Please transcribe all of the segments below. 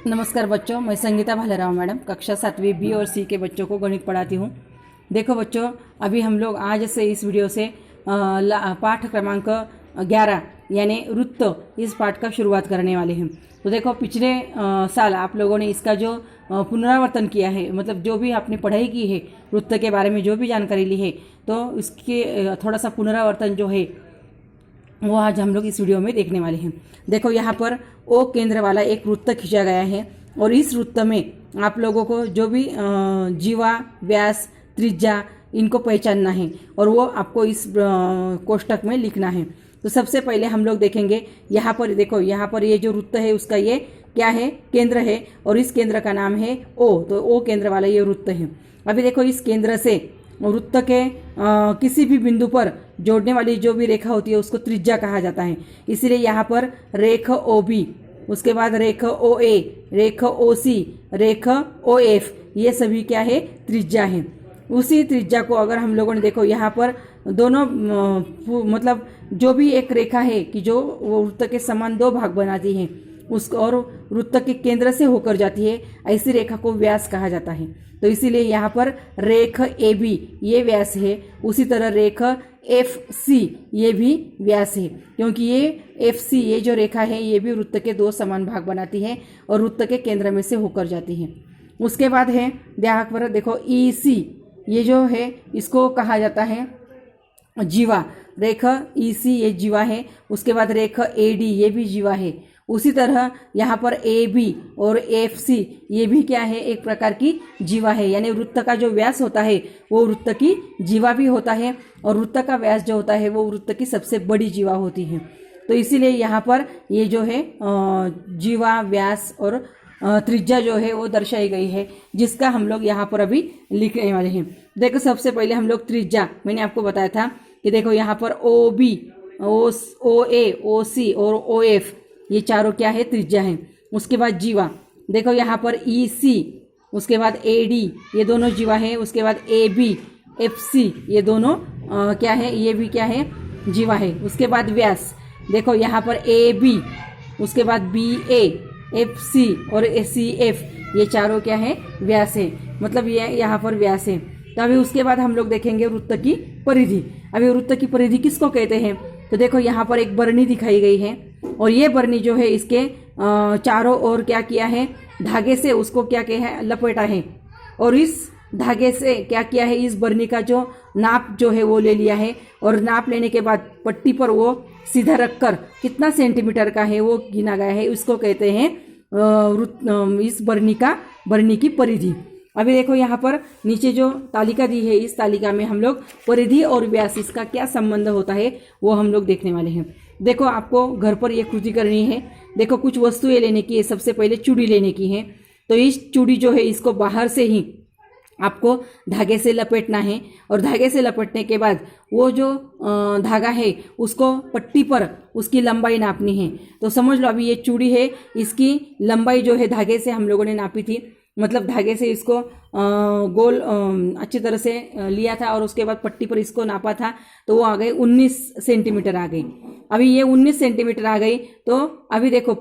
नमस्कार बच्चों, मैं संगीता भालेराव मैडम कक्षा 7वीं बी और सी के बच्चों को गणित पढ़ाती हूँ। देखो बच्चों, अभी हम लोग आज से इस वीडियो से पाठ क्रमांक 11 यानी वृत्त इस पाठ का शुरुआत करने वाले हैं। तो देखो, पिछले साल आप लोगों ने इसका जो पुनरावर्तन किया है, मतलब जो भी आपने पढ़ाई की है वृत्त के बारे में जो भी जानकारी ली है, तो इसके थोड़ा सा पुनरावर्तन जो है वो आज हम लोग इस वीडियो में देखने वाले हैं। देखो, यहाँ पर ओ केंद्र वाला एक वृत्त खींचा गया है और इस वृत्त में आप लोगों को जो भी जीवा, व्यास, त्रिज्या इनको पहचानना है और वो आपको इस कोष्टक में लिखना है। तो सबसे पहले हम लोग देखेंगे, यहाँ पर देखो, यहाँ पर ये जो वृत्त है उसका ये क्या है, केंद्र है और इस केंद्र का नाम है ओ। तो ओ केंद्र वाला ये वृत्त है। अभी देखो, इस केंद्र से वृत्त के किसी भी बिंदु पर जोड़ने वाली जो भी रेखा होती है उसको त्रिज्या कहा जाता है। इसीलिए यहाँ पर रेख ओ बी, उसके बाद रेख ओ ए, रेख ओ सी, रेख ओ एफ, ये सभी क्या है, त्रिज्या है। उसी त्रिज्या को अगर हम लोगों ने देखो, यहाँ पर दोनों मतलब जो भी एक रेखा है कि जो वो वृत्त के समान दो भाग बनाती है उसको और वृत्त के केंद्र से होकर जाती है, ऐसी रेखा को व्यास कहा जाता है। तो इसीलिए यहाँ पर रेख ए बी ये व्यास है, उसी तरह रेख एफ सी ये भी व्यास है, क्योंकि ये एफ सी ये जो रेखा है ये भी वृत्त के दो समान भाग बनाती है और वृत्त के केंद्र में से होकर जाती है। उसके बाद है ध्यान पर देखो, ई सी ये जो है इसको कहा जाता है जीवा। रेख ई सी ये जीवा है। उसके बाद रेख ए डी ये भी जीवा है। उसी तरह यहाँ पर ए बी और एफ सी ये भी क्या है, एक प्रकार की जीवा है। यानी वृत्त का जो व्यास होता है वो वृत्त की जीवा भी होता है और वृत्त का व्यास जो होता है वो वृत्त की सबसे बड़ी जीवा होती है। तो इसीलिए यहाँ पर ये जो है जीवा, व्यास और त्रिज्या जो है वो दर्शाई गई है, जिसका हम लोग यहाँ पर अभी लिखने वाले हैं। देखो, सबसे पहले हम लोग त्रिज्या, मैंने आपको बताया था कि देखो यहाँ पर ओ बी, ओ ए, ओ सी और ओ एफ ये चारों क्या है, त्रिज्या है। उसके बाद जीवा, देखो यहाँ पर ई सी, उसके बाद ए डी ये दोनों जीवा है। उसके बाद ए बी, एफ सी ये दोनों क्या है, ये भी क्या है, जीवा है। उसके बाद व्यास, देखो यहाँ पर ए बी, उसके बाद बी ए, एफ सी और ए सी एफ ये चारों क्या है, व्यास है, मतलब ये यहाँ पर व्यास है। तो अभी उसके बाद हम लोग देखेंगे वृत्त की परिधि। अभी वृत्त की परिधि किसको कहते हैं, तो देखो यहाँ पर एक बरनी दिखाई गई है और ये बरनी जो है इसके चारों ओर क्या किया है, धागे से उसको क्या किया है, लपेटा है और इस धागे से क्या किया है, इस बरनी का जो नाप जो है वो ले लिया है और नाप लेने के बाद पट्टी पर वो सीधा रखकर कितना सेंटीमीटर का है वो गिना गया है, उसको कहते हैं इस बरनी की परिधि। अभी देखो यहाँ पर नीचे जो तालिका दी है, इस तालिका में हम लोग परिधि और व्यास इसका क्या संबंध होता है वो हम लोग देखने वाले हैं। देखो, आपको घर पर ये कृति करनी है। देखो, कुछ वस्तुएं लेने की है। सबसे पहले चूड़ी लेने की है। तो इस चूड़ी जो है इसको बाहर से ही आपको धागे से लपेटना है और धागे से लपेटने के बाद वो जो धागा है उसको पट्टी पर उसकी लंबाई नापनी है। तो समझ लो, अभी ये चूड़ी है, इसकी लंबाई जो है धागे से हम लोगों ने नापी थी, मतलब धागे से इसको गोल अच्छी तरह से लिया था और उसके बाद पट्टी पर इसको नापा था, तो वो आ गई 19 सेंटीमीटर आ गई। अभी ये 19 सेंटीमीटर आ गई। तो अभी देखो,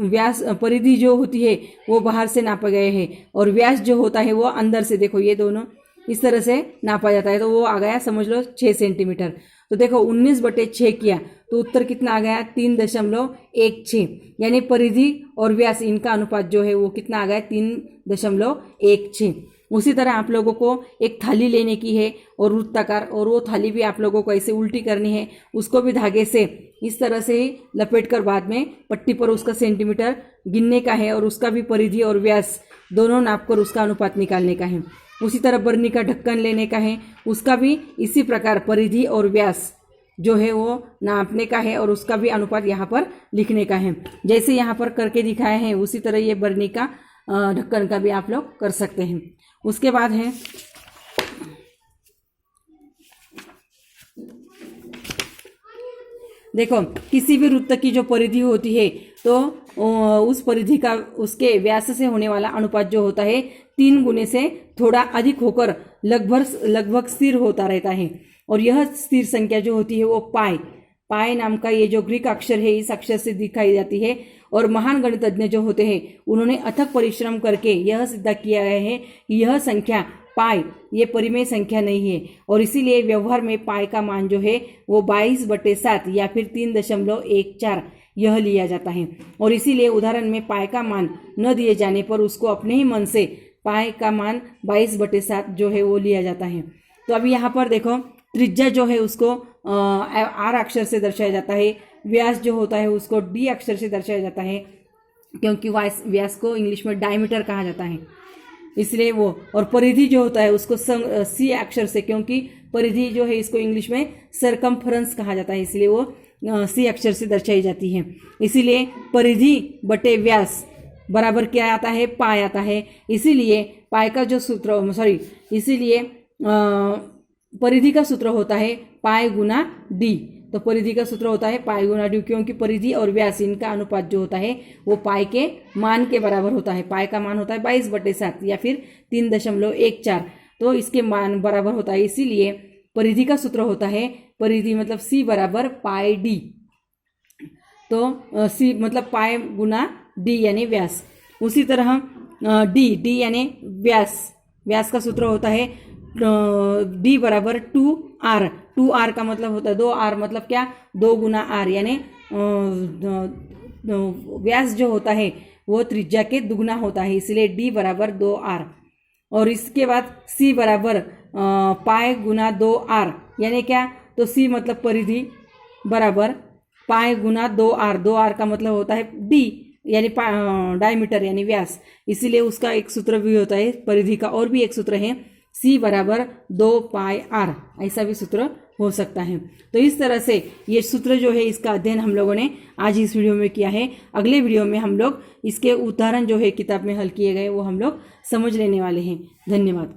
व्यास परिधि जो होती है वो बाहर से नापा गए हैं और व्यास जो होता है वो अंदर से, देखो ये दोनों इस तरह से नापा जाता है। तो वो आ गया, समझ लो 6 सेंटीमीटर। तो देखो 19/6 किया तो उत्तर कितना आ गया, 3.16। यानी परिधि और व्यास इनका अनुपात जो है वो कितना आ गया, 3.16। उसी तरह आप लोगों को एक थाली लेने की है और वृत्ताकार, और वो थाली भी आप लोगों को ऐसे उल्टी करनी है, उसको भी धागे से इस तरह से ही लपेट कर बाद में पट्टी पर उसका सेंटीमीटर गिनने का है और उसका भी परिधि और व्यास दोनों नाप कर उसका अनुपात निकालने का है। उसी तरह बरनी का ढक्कन लेने का है, उसका भी इसी प्रकार परिधि और व्यास जो है वो नापने का है और उसका भी अनुपात यहाँ पर लिखने का है। जैसे यहाँ पर करके दिखाए हैं उसी तरह ये बरनी का ढक्कन का भी आप लोग कर सकते हैं। उसके बाद है देखो, किसी भी वृत्त की जो परिधि होती है तो उस परिधि का उसके व्यास से होने वाला अनुपात जो होता है 3 गुने से थोड़ा अधिक होकर लगभग स्थिर होता रहता है। और यह स्थिर संख्या जो होती है वो पाई पाई नाम का ये जो ग्रीक अक्षर है इस अक्षर से दिखाई जाती है। और महान गणितज्ञ जो होते हैं उन्होंने अथक परिश्रम करके यह सिद्ध किया है कि यह संख्या पाई ये परिमेय संख्या नहीं है, और इसीलिए व्यवहार में पाई का मान जो है वो 22/7 या फिर 3.14 यह लिया जाता है। और इसीलिए उदाहरण में पाई का मान न दिए जाने पर उसको अपने ही मन से पाई का मान 22/7 जो है वो लिया जाता है। तो अभी यहाँ पर देखो त्रिज्या जो है उसको आर अक्षर से दर्शाया जाता है, व्यास जो होता है उसको डी अक्षर से दर्शाया जाता है, क्योंकि व्यास को इंग्लिश में डायमीटर कहा जाता है इसलिए वो। और परिधि जो होता है उसको सी अक्षर से, क्योंकि परिधि जो है इसको इंग्लिश में सरकमफरेंस कहा जाता है, इसलिए वो सी अक्षर से दर्शाई जाती है। इसीलिए परिधि बटे व्यास बराबर क्या आता है, पाई आता है। इसीलिए पाई का जो सूत्र इसीलिए परिधि का सूत्र होता है पाई गुना डी। तो परिधि का सूत्र होता है पाई गुना डी, क्योंकि परिधि और व्यास इनका अनुपात जो होता है वो पाई के मान के बराबर होता है। पाई का मान होता है 22/7 या फिर 3.14, तो इसके मान बराबर होता है। इसीलिए परिधि का सूत्र होता है, परिधि मतलब सी बराबर पाई डी। तो सी मतलब पाई गुना डी यानी व्यास। उसी तरह डी यानी व्यास का सूत्र होता है डी बराबर 2r। 2r का मतलब होता है 2r, मतलब क्या, 2 गुना r, यानी व्यास जो होता है वो त्रिज्या के दुगना होता है, इसलिए डी बराबर 2r। और इसके बाद सी बराबर पाई गुना 2r, यानी क्या, तो सी मतलब परिधि बराबर पाई गुना 2r। 2r का मतलब होता है डी यानी डायमीटर यानी व्यास, इसीलिए उसका एक सूत्र भी होता है परिधि का। और भी एक सूत्र है सी बराबर 2πr, ऐसा भी सूत्र हो सकता है। तो इस तरह से ये सूत्र जो है इसका अध्ययन हम लोगों ने आज इस वीडियो में किया है। अगले वीडियो में हम लोग इसके उदाहरण जो है किताब में हल किए गए वो हम लोग समझ लेने वाले हैं। धन्यवाद।